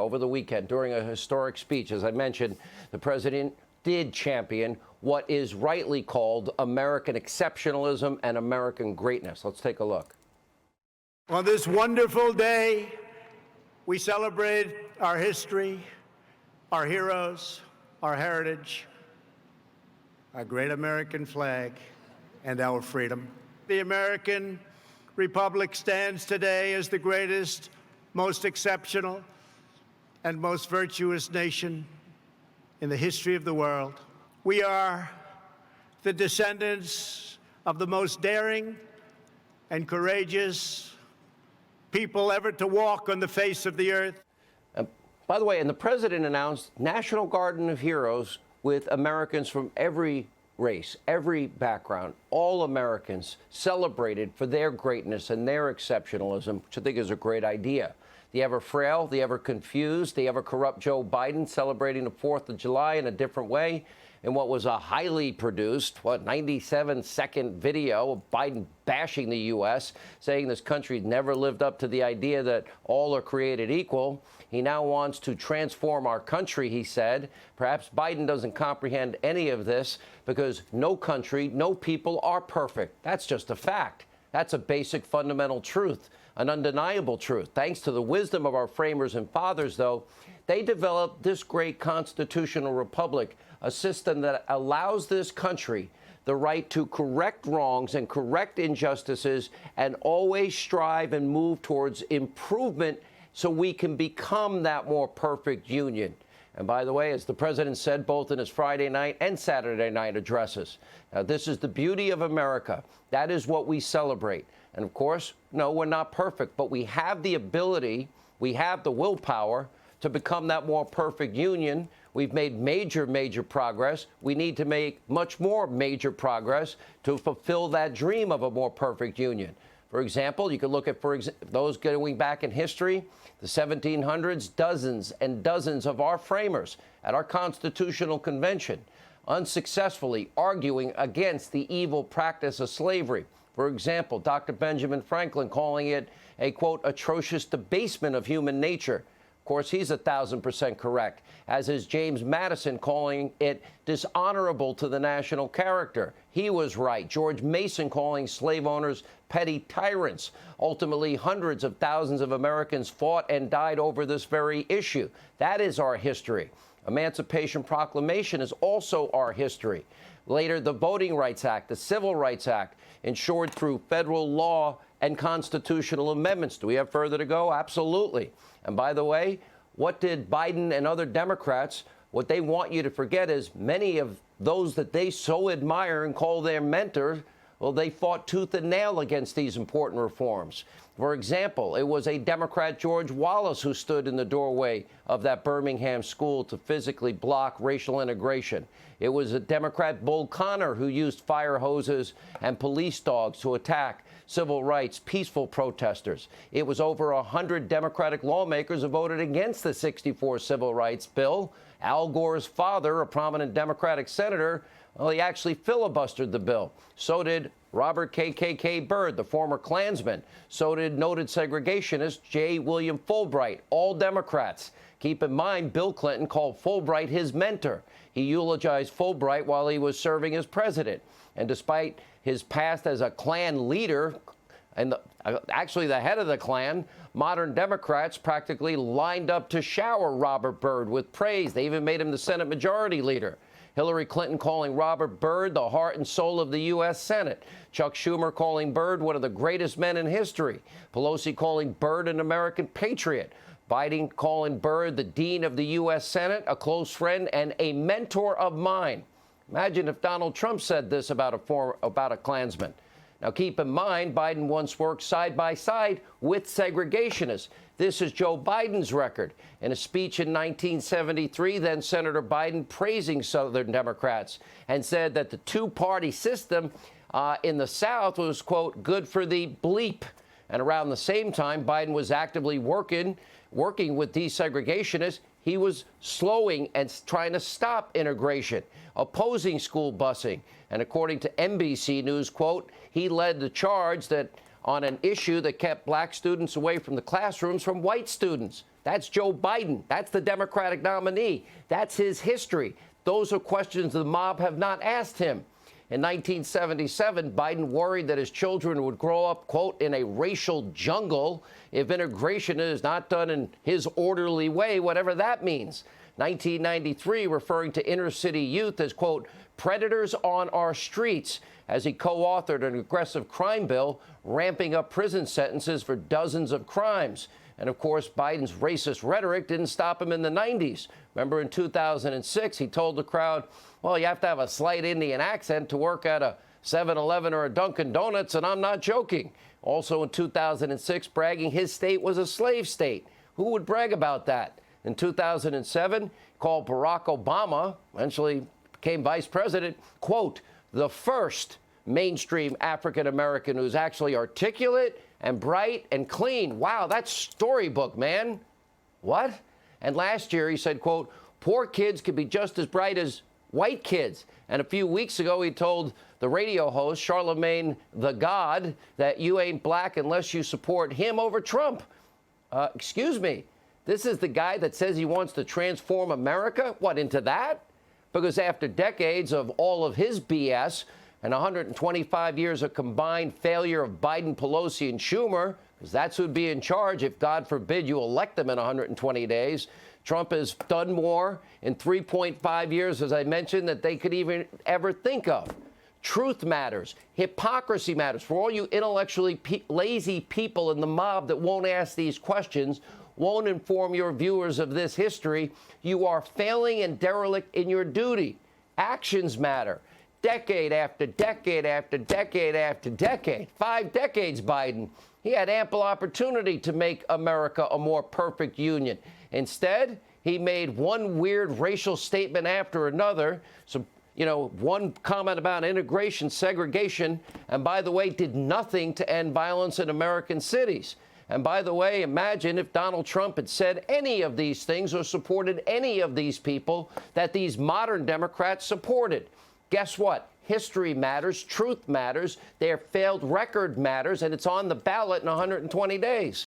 over the weekend during a historic speech. As I mentioned, the president did champion what is rightly called American exceptionalism and American greatness. Let's take a look. On this wonderful day, we celebrate our history, our heroes, our heritage, our great American flag, and our freedom. The American Republic stands today as the greatest, most exceptional, and most virtuous nation in the history of the world. We are the descendants of the most daring and courageous people ever to walk on the face of the earth. By the way, and the president announced National Garden of Heroes with Americans from every race, every background, all Americans celebrated for their greatness and their exceptionalism, which I think is a great idea. The ever frail, the ever confused, the ever corrupt Joe Biden celebrating the 4th of July in a different way in what was a highly produced, 97-second video of Biden bashing the U.S., saying this country never lived up to the idea that all are created equal. He now wants to transform our country, he said. Perhaps Biden doesn't comprehend any of this because no country, no people are perfect. That's just a fact. That's a basic fundamental truth, an undeniable truth. Thanks to the wisdom of our framers and fathers, though, they developed this great constitutional republic, a system that allows this country the right to correct wrongs and correct injustices and always strive and move towards improvement so we can become that more perfect union. And by the way, as the president said both in his Friday night and Saturday night addresses, now this is the beauty of America. That is what we celebrate. And of course, no, we're not perfect, but we have the ability, we have the willpower to become that more perfect union. We've made major progress. We need to make much more major progress to fulfill that dream of a more perfect union. For example, you can look at those going back in history, the 1700s, dozens and dozens of our framers at our Constitutional Convention unsuccessfully arguing against the evil practice of slavery. For example, Dr. Benjamin Franklin calling it a, quote, atrocious debasement of human nature. Of course, he's 1,000% correct, as is James Madison calling it dishonorable to the national character. He was right. George Mason calling slave owners petty tyrants. Ultimately, hundreds of thousands of Americans fought and died over this very issue. That is our history. Emancipation Proclamation is also our history. Later, the Voting Rights Act, the Civil Rights Act, ensured through federal law and constitutional amendments. Do we have further to go? Absolutely. And by the way, what did Biden and other Democrats, what they want you to forget is many of those that they so admire and call their mentors, well, they fought tooth and nail against these important reforms. For example, it was a Democrat, George Wallace, who stood in the doorway of that Birmingham school to physically block racial integration. It was a Democrat, Bull Connor, who used fire hoses and police dogs to attack civil rights, peaceful protesters. It was over 100 Democratic lawmakers who voted against the '64 Civil Rights Bill. Al Gore's father, a prominent Democratic senator, well, he actually filibustered the bill. So did Robert KKK Byrd, the former Klansman. So did noted segregationist J. William Fulbright, all Democrats. Keep in mind, Bill Clinton called Fulbright his mentor. He eulogized Fulbright while he was serving as president. And despite his past as a Klan leader, and actually the head of the Klan, modern Democrats practically lined up to shower Robert Byrd with praise. They even made him the Senate Majority Leader. Hillary Clinton calling Robert Byrd the heart and soul of the U.S. Senate. Chuck Schumer calling Byrd one of the greatest men in history. Pelosi calling Byrd an American patriot. Biden calling Byrd the dean of the U.S. Senate, a close friend, and a mentor of mine. Imagine if Donald Trump said this about a Klansman. Now, keep in mind, Biden once worked side by side with segregationists. This is Joe Biden's record. In a speech in 1973, then Senator Biden praising Southern Democrats and said that the two-party system in the South was, quote, good for the bleep. And around the same time, Biden was actively working with desegregationists. He was slowing and trying to stop integration, opposing school busing. And according to NBC News, quote, he led the charge that on an issue that kept black students away from the classrooms from white students. That's Joe Biden. That's the Democratic nominee. That's his history. Those are questions the mob have not asked him. In 1977, Biden worried that his children would grow up, quote, in a racial jungle if integration is not done in his orderly way, whatever that means. 1993, referring to inner city youth as, quote, predators on our streets, as he co-authored an aggressive crime bill ramping up prison sentences for dozens of crimes. And, of course, Biden's racist rhetoric didn't stop him in the 90s. Remember, in 2006, he told the crowd, well, you have to have a slight Indian accent to work at a 7-Eleven or a Dunkin' Donuts, and I'm not joking. Also in 2006, bragging his state was a slave state. Who would brag about that? In 2007, called Barack Obama, eventually became vice president, quote, the first mainstream African-American who's actually articulate and bright and clean. Wow, that's storybook, man. What? And last year he said, quote, poor kids could be just as bright as white kids. And a few weeks ago, he told the radio host, Charlemagne the God, that you ain't black unless you support him over Trump. Excuse me. This is the guy that says he wants to transform America? What, into that? Because after decades of all of his BS and 125 years of combined failure of Biden, Pelosi, and Schumer, because that's who'd be in charge if, God forbid, you elect them in 120 days, Trump has done more in 3.5 years, as I mentioned, that they could even ever think of. Truth matters. Hypocrisy matters. For all you intellectually lazy people in the mob that won't ask these questions, won't inform your viewers of this history, you are failing and derelict in your duty. Actions matter. Decade after decade after decade after decade, 5 decades, Biden, he had ample opportunity to make America a more perfect union. Instead, he made one weird racial statement after another. So, one comment about integration, segregation, and by the way, did nothing to end violence in American cities. And by the way, imagine if Donald Trump had said any of these things or supported any of these people that these modern Democrats supported. Guess what? History matters. Truth matters. Their failed record matters. And it's on the ballot in 120 days.